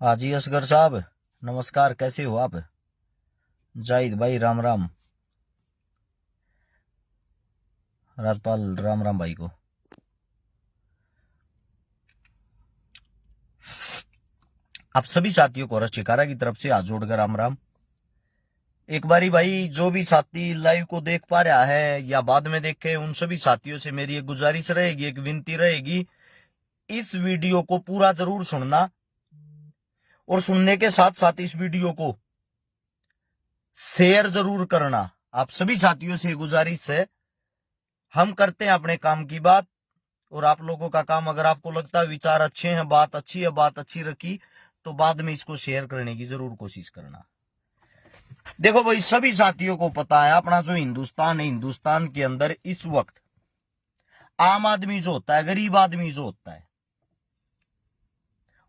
हाजी असगर साहब, नमस्कार। कैसे हो आप? जाहिद भाई, राम राम। राजपाल, राम राम भाई को। आप सभी साथियों को रस चिकारा की तरफ से हाथ जोड़कर राम राम। एक बारी भाई, जो भी साथी लाइव को देख पा रहा है या बाद में देखे, उन सभी साथियों से मेरी एक गुजारिश रहेगी, एक विनती रहेगी, इस वीडियो को पूरा जरूर सुनना और सुनने के साथ साथ इस वीडियो को शेयर जरूर करना। आप सभी साथियों से गुजारिश है। हम करते हैं अपने काम की बात, और आप लोगों का काम, अगर आपको लगता है विचार अच्छे हैं, बात अच्छी है, बात अच्छी रखी, तो बाद में इसको शेयर करने की जरूर कोशिश करना। देखो भाई, सभी साथियों को पता है, अपना जो हिंदुस्तान है, हिंदुस्तान के अंदर इस वक्त आम आदमी जो होता है, गरीब आदमी जो होता है,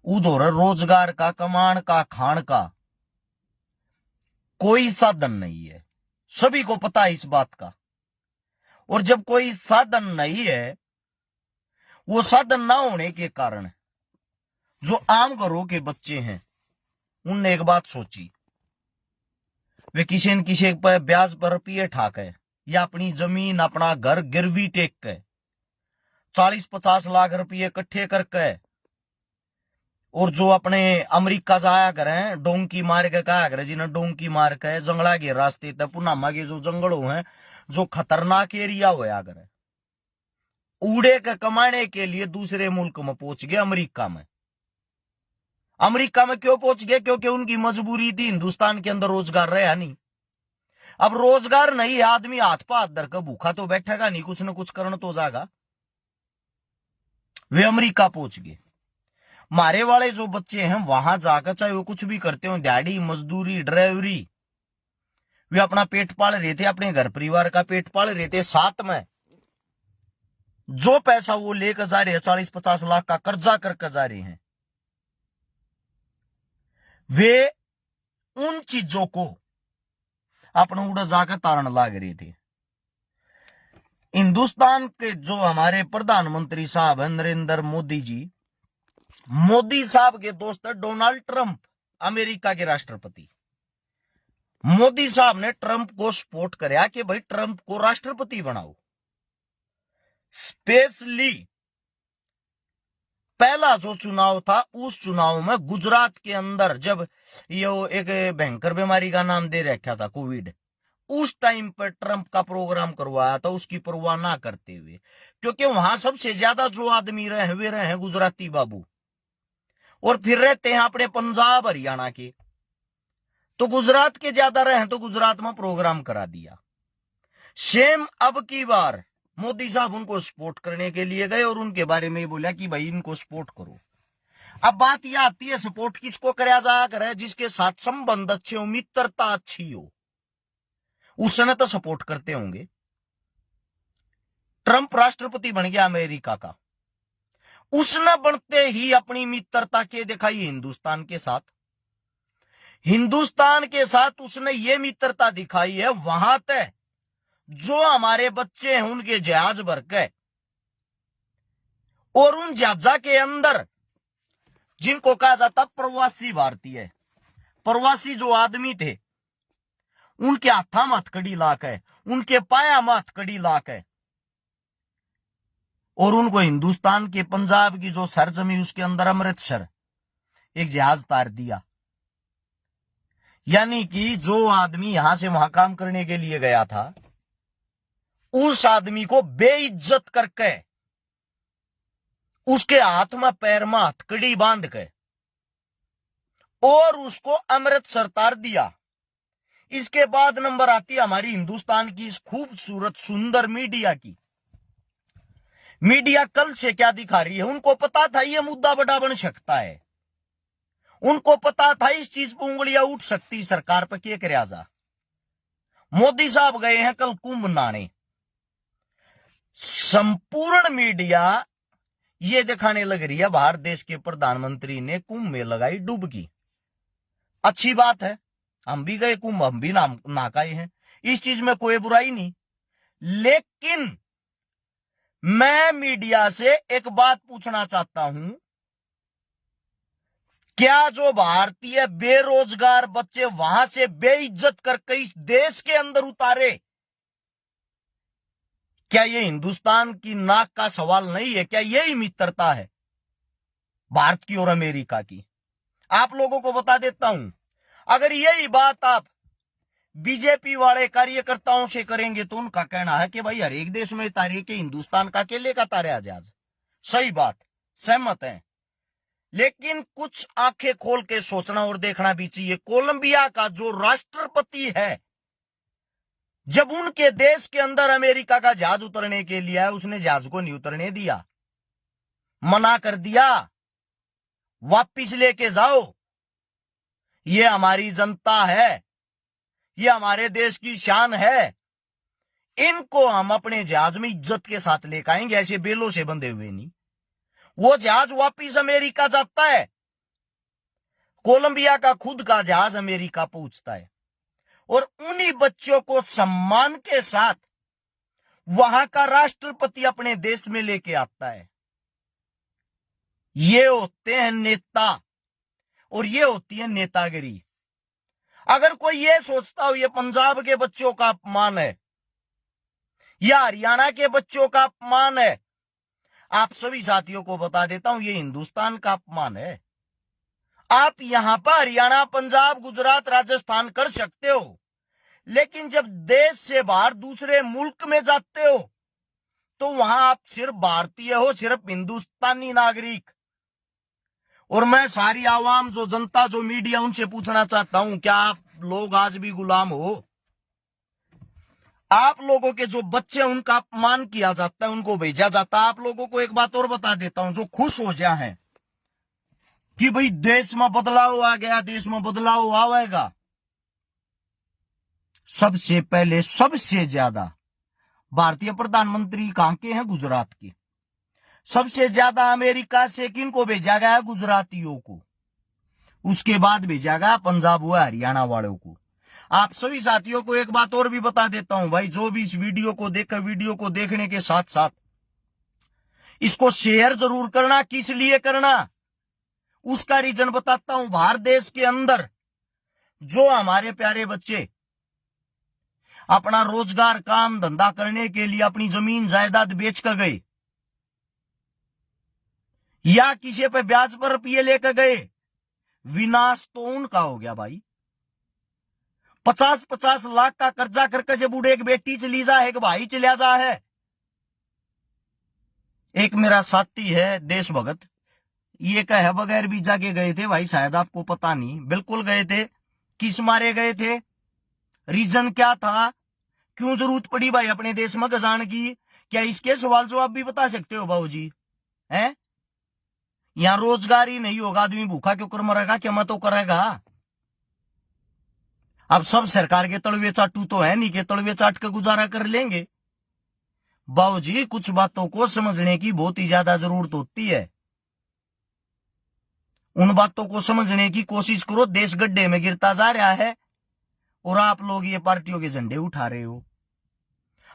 उधर रोजगार का, कमाण का, खान का कोई साधन नहीं है। सभी को पता है इस बात का। और जब कोई साधन नहीं है, वो साधन ना होने के कारण जो आम घरों के बच्चे हैं, उनने एक बात सोची, वे किसी न किसी पर ब्याज पर रुपये ठाक है या अपनी जमीन, अपना घर गिरवी टेक के 40-50 लाख रुपये इकट्ठे करके, और जो अपने अमेरिका जाया करें, डोंकी मार के कहा करे, जिन्हें डोंकी मार के जंगला के रास्ते तक, पुनामा के जो जंगलों हैं, जो खतरनाक एरिया होया करे, उड़े के कमाने के लिए दूसरे मुल्क में पहुंच गए, अमेरिका में। अमेरिका में क्यों पहुंच गए? क्योंकि उनकी मजबूरी थी, हिंदुस्तान के अंदर रोजगार रहा नहीं। अब रोजगार नहीं, आदमी हाथ पा हाथ धर कर भूखा तो बैठेगा नहीं, कुछ न कुछ करना तो जाएगा। वे अमेरिका पहुंच गए। मारे वाले जो बच्चे हैं, वहां जाकर चाहे वो कुछ भी करते हो, दिहाड़ी मजदूरी, ड्राइवरी, वे अपना पेट पाल रहे थे, अपने घर परिवार का पेट पाल रहे थे। साथ में जो पैसा वो लेकर जा रहे हैं, 40-50 लाख का कर्जा करके जा रहे हैं, वे उन चीजों को अपना उड़ा जाकर तारण लाग रहे थे। हिंदुस्तान के जो हमारे प्रधानमंत्री साहब हैं, नरेंद्र मोदी जी, मोदी साहब के दोस्त है डोनाल्ड ट्रंप, अमेरिका के राष्ट्रपति। मोदी साहब ने ट्रंप को सपोर्ट कराया कि भाई ट्रंप को राष्ट्रपति बनाओ। स्पेशली पहला जो चुनाव था, उस चुनाव में गुजरात के अंदर जब ये एक भयंकर बीमारी का नाम दे रखा था, कोविड, उस टाइम पर ट्रंप का प्रोग्राम करवाया था, उसकी परवाह ना करते हुए। क्योंकि वहां सबसे ज्यादा जो आदमी रहे, वे रहे हैं गुजराती बाबू, और फिर रहते हैं अपने पंजाब हरियाणा के, तो गुजरात के ज्यादा रहे, तो गुजरात में प्रोग्राम करा दिया। सेम अब की बार मोदी साहब उनको सपोर्ट करने के लिए गए और उनके बारे में बोला कि भाई इनको सपोर्ट करो। अब बात यह आती है, सपोर्ट किसको कराया जाया करे? जिसके साथ संबंध अच्छे हो, मित्रता अच्छी हो, उसने तो सपोर्ट करते होंगे। ट्रंप राष्ट्रपति बन गया अमेरिका का, उसने बनते ही अपनी मित्रता के दिखाई हिंदुस्तान के साथ। हिंदुस्तान के साथ उसने ये मित्रता दिखाई है, वहां तक जो हमारे बच्चे हैं उनके जहाज भर के, और उन जहाजा के अंदर जिनको कहा जाता प्रवासी भारतीय, प्रवासी जो आदमी थे, उनके हाथा में हथकड़ी लाक है, उनके पाया में हथकड़ी लाक है, और उनको हिंदुस्तान के पंजाब की जो सरजमी, उसके अंदर अमृतसर एक जहाज तार दिया। यानी कि जो आदमी यहां से वहां काम करने के लिए गया था, उस आदमी को बेइज्जत करके, उसके हाथ में पैर में हथकड़ी बांध के, और उसको अमृतसर तार दिया। इसके बाद नंबर आती है हमारी हिंदुस्तान की इस खूबसूरत सुंदर मीडिया की। मीडिया कल से क्या दिखा रही है? उनको पता था ये मुद्दा बड़ा बन सकता है, उनको पता था इस चीज पर उंगलियां उठ सकती सरकार पर, क्या करे जा। मोदी साहब गए हैं कल कुंभ नहाने, संपूर्ण मीडिया ये दिखाने लग रही है भारत देश के प्रधानमंत्री ने कुंभ में लगाई डुबकी। अच्छी बात है, हम भी गए कुंभ, हम भी नहाए हैं, इस चीज में कोई बुराई नहीं। लेकिन मैं मीडिया से एक बात पूछना चाहता हूं, क्या जो भारतीय बेरोजगार बच्चे वहां से बेइज्जत करके इस देश के अंदर उतारे, क्या ये हिंदुस्तान की नाक का सवाल नहीं है? क्या यही मित्रता है भारत की और अमेरिका की? आप लोगों को बता देता हूं, अगर यही बात आप बीजेपी वाले कार्यकर्ताओं से करेंगे तो उनका कहना है कि भाई हर एक देश में तारे के हिंदुस्तान का अकेले का तारे आजाद। सही बात, सहमत है, लेकिन कुछ आंखें खोल के सोचना और देखना भी चाहिए। कोलंबिया का जो राष्ट्रपति है, जब उनके देश के अंदर अमेरिका का जहाज उतरने के लिए उसने जहाज को नहीं उतरने दिया, मना कर दिया, वापिस लेके जाओ, ये हमारी जनता है, ये हमारे देश की शान है, इनको हम अपने जहाज में इज्जत के साथ लेकर आएंगे, ऐसे बेलों से बंधे हुए नहीं। वो जहाज वापिस अमेरिका जाता है, कोलंबिया का खुद का जहाज अमेरिका पहुंचता है, और उन्हीं बच्चों को सम्मान के साथ वहां का राष्ट्रपति अपने देश में लेके आता है। ये होते हैं नेता, और ये होती है नेतागिरी। अगर कोई ये सोचता हो ये पंजाब के बच्चों का अपमान है या हरियाणा के बच्चों का अपमान है, आप सभी साथियों को बता देता हूं ये हिंदुस्तान का अपमान है। आप यहां पर हरियाणा, पंजाब, गुजरात, राजस्थान कर सकते हो, लेकिन जब देश से बाहर दूसरे मुल्क में जाते हो तो वहां आप सिर्फ भारतीय हो, सिर्फ हिंदुस्तानी नागरिक। और मैं सारी आवाम, जो जनता, जो मीडिया, उनसे पूछना चाहता हूं, क्या आप लोग आज भी गुलाम हो? आप लोगों के जो बच्चे, उनका अपमान किया जाता है, उनको भेजा जाता है। आप लोगों को एक बात और बता देता हूं, जो खुश हो जाए कि भाई देश में बदलाव आ गया, देश में बदलाव आएगा, सबसे पहले सबसे ज्यादा भारतीय प्रधानमंत्री कहां के हैं? गुजरात के। सबसे ज्यादा अमेरिका से किनको भेजा गया? गुजरातियों को। उसके बाद भेजा गया पंजाब व हरियाणा वालों को। आप सभी साथियों को एक बात और भी बता देता हूं भाई, जो भी इस वीडियो को देखकर, वीडियो को देखने के साथ साथ इसको शेयर जरूर करना। किस लिए करना, उसका रीजन बताता हूं। भारत देश के अंदर जो हमारे प्यारे बच्चे अपना रोजगार, काम धंधा करने के लिए अपनी जमीन जायदाद बेच कर गए, या किसी पे ब्याज पर रुपये लेकर गए, विनाश तो उनका हो गया भाई। 50-50 लाख का कर्जा करके जब बूढ़े एक बेटी चली जा है, एक भाई चला जा है। एक मेरा साथी है देशभगत, ये कहे बगैर वीजा के गए थे भाई, शायद आपको पता नहीं, बिल्कुल गए थे। किस मारे गए थे? रीजन क्या था? क्यों जरूरत पड़ी भाई अपने देश में गजान की? क्या इसके सवाल जवाब भी बता सकते हो बाबूजी? हैं? यहां रोजगार ही नहीं होगा, आदमी भूखा क्यों कर मरेगा? क्या मत तो करेगा? अब सब सरकार के तलवे चाटू तो है नहीं कि तलवे चाट के गुजारा कर लेंगे। बाबूजी कुछ बातों को समझने की बहुत ही ज्यादा जरूरत होती है। उन बातों को समझने की कोशिश करो। देश गड्ढे में गिरता जा रहा है और आप लोग ये पार्टियों के झंडे उठा रहे हो।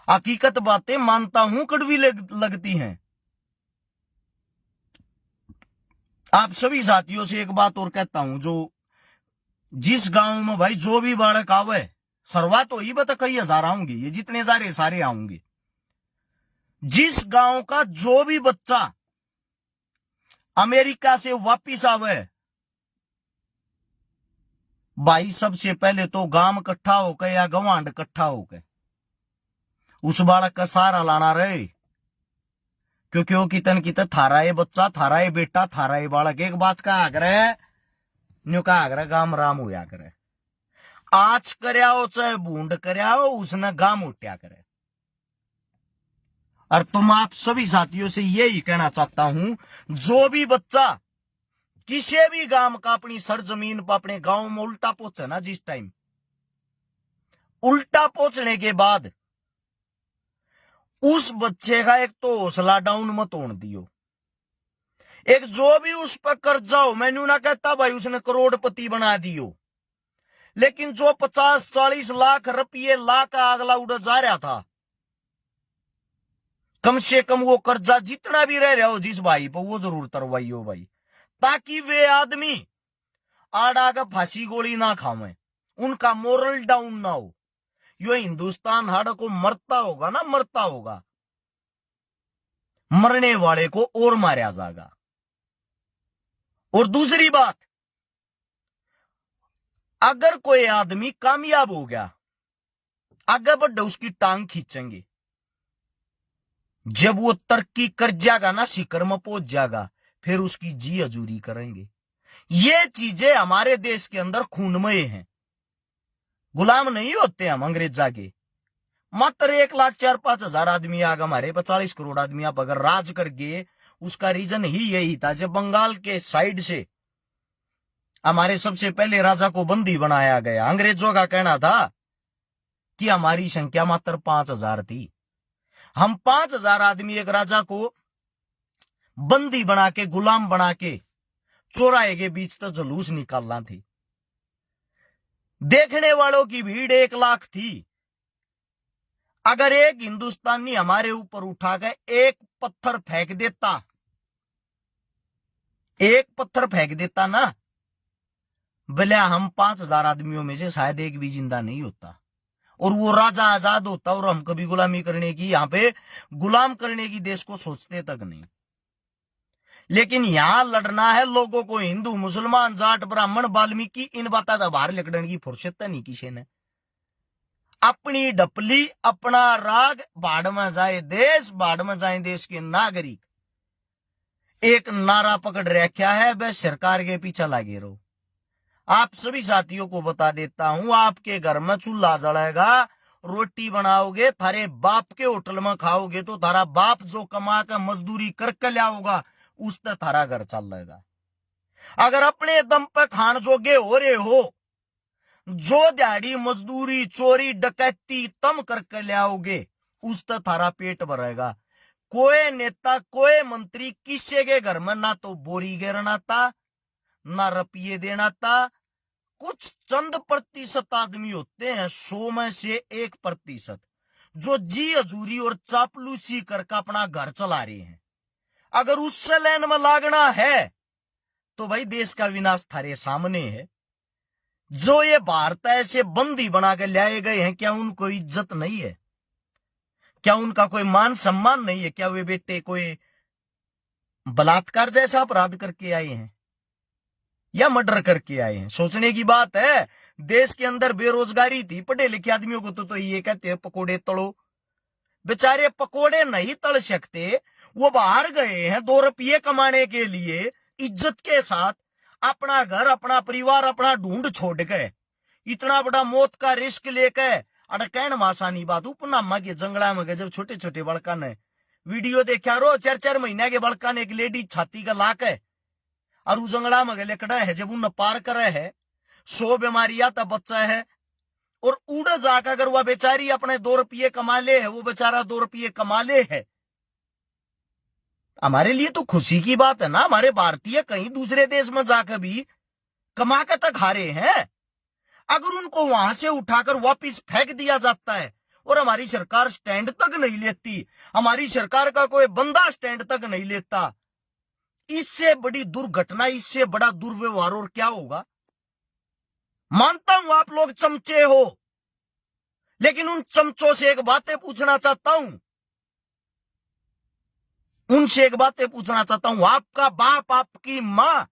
हकीकत बातें मानता हूं कड़वी लगती हैं। आप सभी साथियों से एक बात और कहता हूं, जो जिस गांव में भाई जो भी बालक आवे, शुरुआत हो ही बता कई हजार आऊंगे, ये जितने सारे सारे आऊंगे। जिस गांव का जो भी बच्चा अमेरिका से वापिस आवे भाई, सबसे पहले तो गांव इकट्ठा होकर या गवांड इकट्ठा होकर उस बालक का सहारा लाना रहे, क्योंकि वो कितन कितन थारा ये बच्चा, थारा ये बेटा, थारा ये बालक। एक बात का आग्रह न्यू का आग्रह, गाम राम होया करे। आज करया हो चाहे बूंद करया हो, उसने गाम उठ्या करे। और तुम आप सभी साथियों से यही कहना चाहता हूं, जो भी बच्चा किसी भी गांव का अपनी सरजमीन पर, अपने गांव में उल्टा पहुंचे ना, जिस टाइम उल्टा पहुंचने के बाद उस बच्चे का एक तो हौसला डाउन मत होने दियो। एक जो भी उस पर कर्जा हो, मैंने ना कहता भाई उसने करोड़पति बना दियो, लेकिन जो 50-40 लाख रुपये लाख अगला उड़ जा रहा था, कम से कम वो कर्जा जितना भी रह रहा हो जिस भाई पर, वो जरूर तरवाइयो भाई, ताकि वे आदमी आड़ा का फांसी गोली ना खावे, उनका मोरल डाउन ना हो। यो हिंदुस्तान हाड़ को मरता होगा ना, मरता होगा, मरने वाले को और मारा जाएगा। और दूसरी बात, अगर कोई आदमी कामयाब हो गया, आगे बढ़े उसकी टांग खींचेंगे। जब वो तरक्की कर जाएगा ना, शिखर में पहुंच जाएगा, फिर उसकी जी हजूरी करेंगे। ये चीजें हमारे देश के अंदर खूनमय हैं। गुलाम नहीं होते हम अंग्रेजा के। मात्र 1,04,5,000 आदमी आगे हमारे 40 करोड़ आदमी आप अगर राज कर गए, उसका रीजन ही यही था। जब बंगाल के साइड से हमारे सबसे पहले राजा को बंदी बनाया गया, अंग्रेजों का कहना था कि हमारी संख्या मात्र 5,000 थी, हम 5,000 आदमी एक राजा को बंदी बना के, गुलाम बना के चौराहे के बीच तक जुलूस निकालना थी। देखने वालों की भीड़ 1 लाख थी। अगर एक हिंदुस्तानी हमारे ऊपर उठा के एक पत्थर फेंक देता, एक पत्थर फेंक देता ना, भले हम 5,000 आदमियों में से शायद एक भी जिंदा नहीं होता, और वो राजा आजाद होता, और हम कभी गुलामी करने की, यहां पे गुलाम करने की देश को सोचते तक नहीं। लेकिन यहां लड़ना है लोगों को, हिंदू मुसलमान जाट ब्राह्मण वाल्मीकि, इन बातों का बाहर लड़ने की फुर्सत नहीं किसी ने। अपनी डपली अपना राग, बाढ़ में जाए देश, बाढ़ में जाए देश के नागरिक, एक नारा पकड़ रखा है, वह सरकार के पीछे लगे रहो। आप सभी साथियों को बता देता हूं, आपके घर में चूल्हा जलेगा, रोटी बनाओगे, थारे बाप के होटल में खाओगे, तो थारा बाप जो कमा कर मजदूरी करके लाओगा, उससे थारा घर चल रहेगा। अगर अपने दम पर खान जोगे हो रहे हो, जो दिहाड़ी मजदूरी चोरी डकैती तम करके लाओगे, उससे थारा पेट भरेगा। कोई नेता कोई मंत्री किसी के घर में ना तो बोरी गिरना था, ना रुपये देना था। कुछ चंद प्रतिशत आदमी होते हैं, 100 में से 1%, जो जी हजूरी और चापलूसी करके अपना घर चला रहे हैं। अगर उससे लाइन में लागना है तो भाई देश का विनाश थारे सामने है। जो ये भारत ऐसे बंदी बना के लाए गए हैं, क्या उनको इज्जत नहीं है? क्या उनका कोई मान सम्मान नहीं है? क्या वे बेटे कोई बलात्कार जैसा अपराध करके आए हैं या मर्डर करके आए हैं? सोचने की बात है। देश के अंदर बेरोजगारी थी, पढ़े लिखे आदमियों को तो ये कहते हैं पकोड़े तलो। बेचारे पकोड़े नहीं तल सकते, वो बाहर गए हैं 2 रुपये कमाने के लिए, इज्जत के साथ अपना घर अपना परिवार अपना ढूंढ छोड़ के, इतना बड़ा मौत का रिस्क लेके। अरे कहन आसानी बात, उपनामा के जंगला में गए, जब छोटे छोटे बड़का ने वीडियो देखा रो, 4-4 महीने के बड़का ने एक लेडी छाती का लाक है, और उस जंगला में गले कड़ा है, जब उन पार करे है 100 बीमारियां तब बच्चा है, और उड़ जाकर अगर वह बेचारी अपने 2 रुपये कमा ले है, वो बेचारा 2 रुपये कमा ले है, हमारे लिए तो खुशी की बात है ना। हमारे भारतीय कहीं दूसरे देश में जाकर भी कमा के तक खा रहे हैं। अगर उनको वहां से उठाकर वापिस फेंक दिया जाता है और हमारी सरकार स्टैंड तक नहीं लेती, हमारी सरकार का कोई बंदा स्टैंड तक नहीं लेता, इससे बड़ी दुर्घटना, इससे बड़ा दुर्व्यवहार और क्या होगा? मानता हूं आप लोग चमचे हो, लेकिन उन चमचों से एक बातें पूछना चाहता हूं, उनसे एक बातें पूछना चाहता हूं। आपका बाप आपकी मां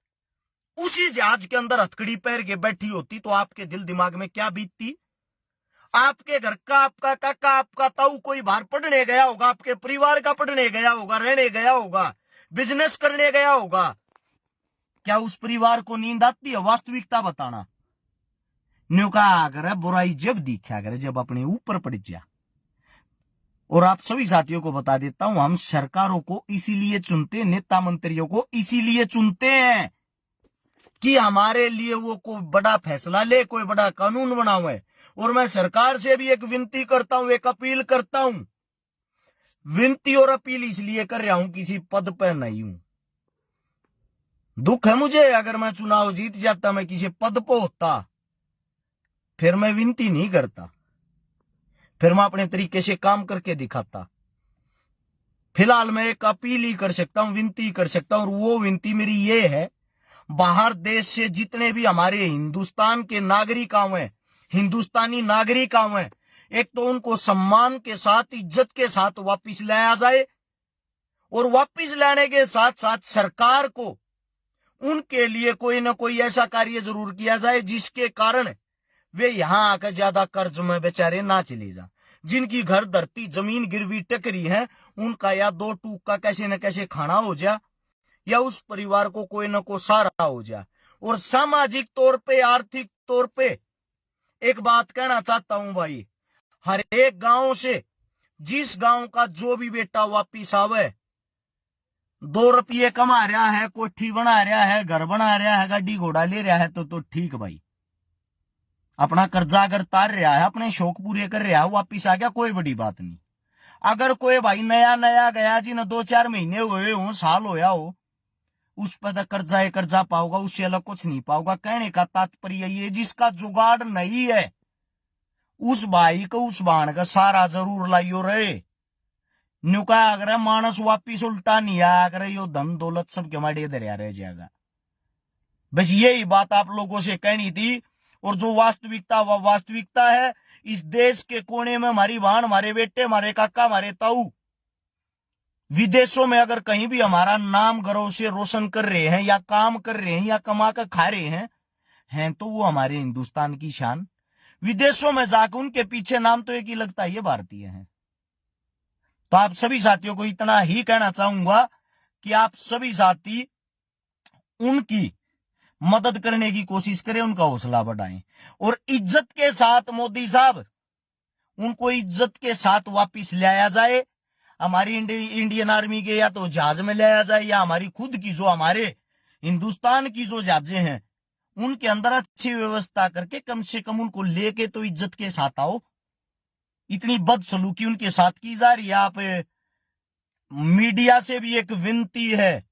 उसी जहाज के अंदर हथकड़ी पैर के बैठी होती तो आपके दिल दिमाग में क्या बीतती? आपके घर का आपका काका आपका ताऊ कोई बाहर पढ़ने गया होगा, आपके परिवार का पढ़ने गया होगा, रहने गया होगा, बिजनेस करने गया होगा, क्या उस परिवार को नींद आती है? वास्तविकता बताना। न्यू कहा अगर बुराई जब दिखा करे, जब अपने ऊपर पड़ जा। और आप सभी साथियों को बता देता हूं, हम सरकारों को इसीलिए चुनते, नेता मंत्रियों को इसीलिए चुनते हैं कि हमारे लिए वो कोई बड़ा फैसला ले, कोई बड़ा कानून बनावे। और मैं सरकार से भी एक विनती करता हूं, एक अपील करता हूं। विनती और अपील इसलिए कर रहा हूं, किसी पद पर नहीं हूं। दुख है मुझे, अगर मैं चुनाव जीत जाता, मैं किसी पद पर होता, फिर मैं विनती नहीं करता, फिर मैं अपने तरीके से काम करके दिखाता। फिलहाल मैं एक अपील ही कर सकता हूं, विनती कर सकता हूं, और वो विनती मेरी ये है, बाहर देश से जितने भी हमारे हिंदुस्तान के नागरिक आए हैं, हिंदुस्तानी नागरिक आए हैं, एक तो उनको सम्मान के साथ, इज्जत के साथ वापिस लाया जाए, और वापिस लाने के साथ साथ सरकार को उनके लिए कोई ना कोई ऐसा कार्य जरूर किया जाए जिसके कारण वे यहां आकर ज्यादा कर्ज में बेचारे ना चले जा। जिनकी घर धरती जमीन गिरवी टकरी है, उनका या दो टूक का कैसे न कैसे खाना हो जाए, या उस परिवार को कोई न कोई सहारा हो जाए। और सामाजिक तौर पे, आर्थिक तौर पे एक बात कहना चाहता हूं भाई, हर एक गांव से जिस गांव का जो भी बेटा वापिस आवे, 2 रुपये कमा रहा है, कोठी बना रहा है, घर बना रहा है, गाड़ी घोड़ा ले रहा है, तो ठीक भाई। अपना कर्जा अगर तार रहा है, अपने शौक पूरे कर रहा है, वापिस आ गया, कोई बड़ी बात नहीं। अगर कोई भाई नया नया गया जी, न 2-4 महीने हुए हो, साल होया हो, उस पर कर्जा पाओगा, उससे अलग कुछ नहीं पाओगा। कहने का तात्पर्य ये, जिसका जुगाड़ नहीं है उस भाई को, उस बाण का सारा जरूर लाइयो रहे। नुका अगर मानस वापिस उल्टा नहीं आया, अगर यो धन दौलत सब के माड़े दरिया रह जाएगा। बस यही बात आप लोगों से कहनी थी। और जो वास्तविकता, वह वास्तविकता है। इस देश के कोने में हमारी बहन, हमारे बेटे, हमारे काका, हमारे ताऊ विदेशों में अगर कहीं भी हमारा नाम गर्व से रोशन कर रहे हैं, या काम कर रहे हैं, या कमा कर खा रहे हैं तो वो हमारे हिंदुस्तान की शान। विदेशों में जाकर उनके पीछे नाम तो एक ही लगता है, ये भारतीय हैं। तो आप सभी साथियों को इतना ही कहना चाहूंगा कि आप सभी साथी उनकी मदद करने की कोशिश करें, उनका हौसला बढ़ाएं, और इज्जत के साथ मोदी साहब, उनको इज्जत के साथ वापिस लाया जाए। हमारी इंडियन आर्मी के या तो जहाज में लाया जाए, या हमारी खुद की जो हमारे हिंदुस्तान की जो जहाजें हैं उनके अंदर अच्छी व्यवस्था करके कम से कम उनको लेके तो इज्जत के साथ आओ। इतनी बदसलूकी उनके साथ की जा रही है। आप मीडिया से भी एक विनती है,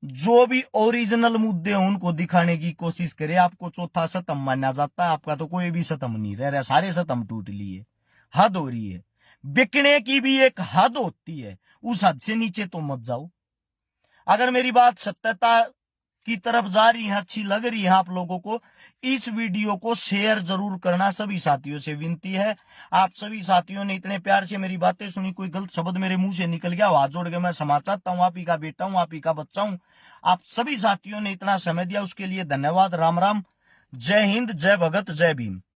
जो भी ओरिजिनल मुद्दे हैं उनको दिखाने की कोशिश करे। आपको चौथा सतम माना जाता है, आपका तो कोई भी सतम नहीं रह रहा, सारे सतम टूट लिए। हद हो रही है, बिकने की भी एक हद होती है, उस हद से नीचे तो मत जाओ। अगर मेरी बात सत्यता की तरफ जा रही है, अच्छी लग रही है आप लोगों को, इस वीडियो को शेयर जरूर करना। सभी साथियों से विनती है। आप सभी साथियों ने इतने प्यार से मेरी बातें सुनी, कोई गलत शब्द मेरे मुंह से निकल गया, हाथ जोड़ के मैं क्षमा चाहता हूं। आप ही का बेटा हूं, आप ही का बच्चा हूं। आप सभी साथियों ने इतना समय दिया, उसके लिए धन्यवाद। राम राम, जय हिंद, जय भगत, जय भीम।